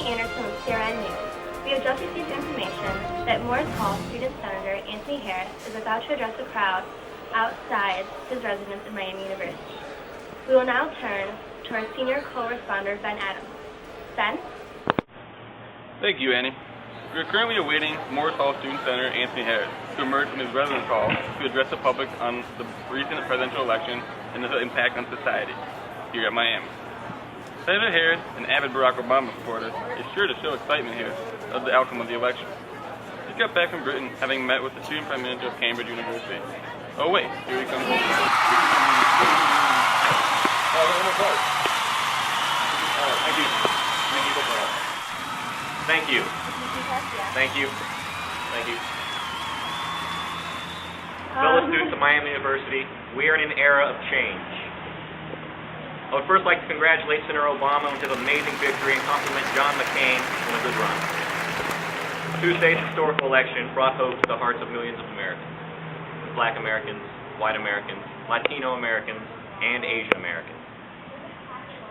Anderson with CRN News. We have just received information that Morris Hall Student Senator Anthony Harris is about to address a crowd outside his residence at Miami University. We will now turn to our senior co-responder, Ben Adams. Ben? Thank you, Annie. We are currently awaiting Morris Hall Student Senator Anthony Harris to emerge from his residence hall to address the public on the recent presidential election and its impact on society here at Miami. Senator Harris, an avid Barack Obama supporter, is sure to show excitement here of the outcome of the election. He got back from Britain having met with the student prime minister of Cambridge University. Oh wait, here he comes. Thank you. Thank you. Thank you. Fellow students of Miami University, we are in an era of change. I would first like to congratulate Senator Obama on his amazing victory and compliment John McCain on a good run. Tuesday's historical election brought hope to the hearts of millions of Americans. Black Americans, white Americans, Latino Americans, and Asian Americans.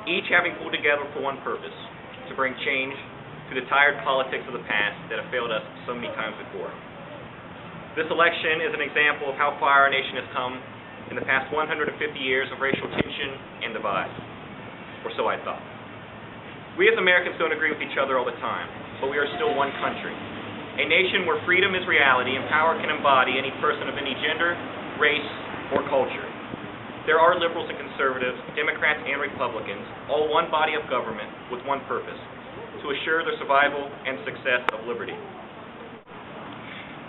Each having pulled together for one purpose, to bring change to the tired politics of the past that have failed us so many times before. This election is an example of how far our nation has come in the past 150 years of racial tension and divide. Or so I thought. We as Americans don't agree with each other all the time, but we are still one country. A nation where freedom is reality and power can embody any person of any gender, race, or culture. There are liberals and conservatives, Democrats and Republicans, all one body of government with one purpose, to assure the survival and success of liberty.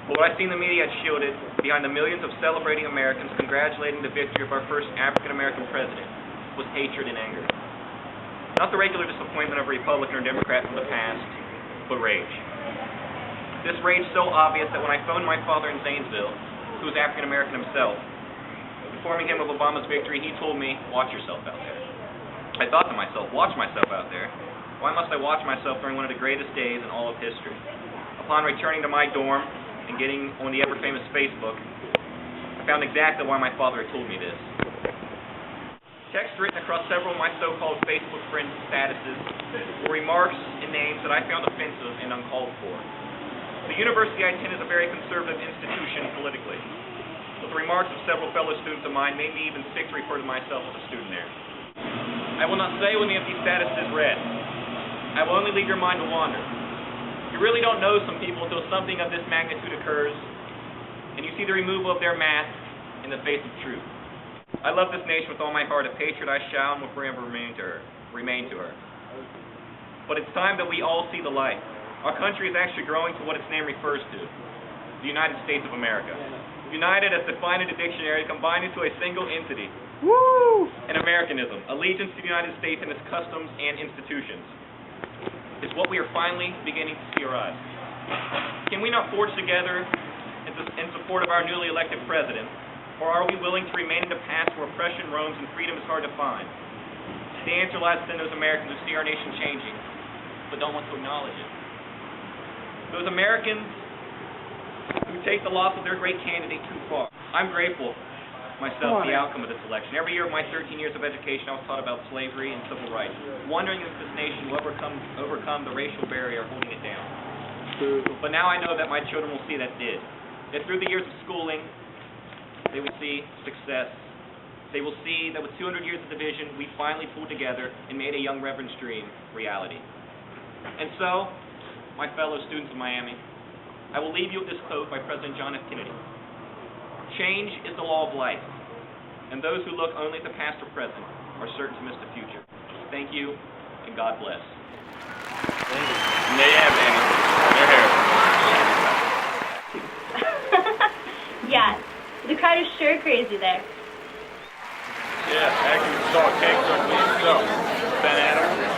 But what I see in the media shielded behind the millions of celebrating Americans congratulating the victory of our first African-American president was hatred and anger. Not the regular disappointment of a Republican or Democrat from the past, but rage. This rage so obvious that when I phoned my father in Zanesville, who was African-American himself, informing him of Obama's victory, he told me, watch yourself out there. I thought to myself, watch myself out there? Why must I watch myself during one of the greatest days in all of history? Upon returning to my dorm and getting on the ever-famous Facebook, I found exactly why my father had told me this. Text written across several of my so-called Facebook friends' statuses were remarks and names that I found offensive and uncalled for. The university I attend is a very conservative institution politically, but the remarks of several fellow students of mine made me even sick to refer to myself as a student there. I will not say what any of these statuses read. I will only leave your mind to wander. You really don't know some people until something of this magnitude occurs, and you see the removal of their mask in the face of truth. I love this nation with all my heart. A patriot I shall and will forever remain to her. But it's time that we all see the light. Our country is actually growing to what its name refers to, the United States of America. United as defined in the dictionary, combined into a single entity. Woo! An Americanism, allegiance to the United States and its customs and institutions, is what we are finally beginning to see arise. Can we not forge together in support of our newly elected president, or are we willing to remain in the past where oppression roams and freedom is hard to find? The answer lies within those Americans who see our nation changing, but don't want to acknowledge it. Those Americans who take the loss of their great candidate too far. I'm grateful myself for the outcome of this election. Every year of my 13 years of education, I was taught about slavery and civil rights, wondering if this nation will overcome the racial barrier holding it down. But now I know that my children will see that it did. That through the years of schooling, they will see success. They will see that with 200 years of division, we finally pulled together and made a young reverend's dream reality. And so, my fellow students of Miami, I will leave you with this quote by President John F. Kennedy. Change is the law of life, and those who look only at the past or present are certain to miss the future. Thank you, and God bless. Thank you. And there you have it, Annie. Yeah, the crowd is sure crazy there. Yeah, actually, we saw a cake truck being sold. Ben Adams.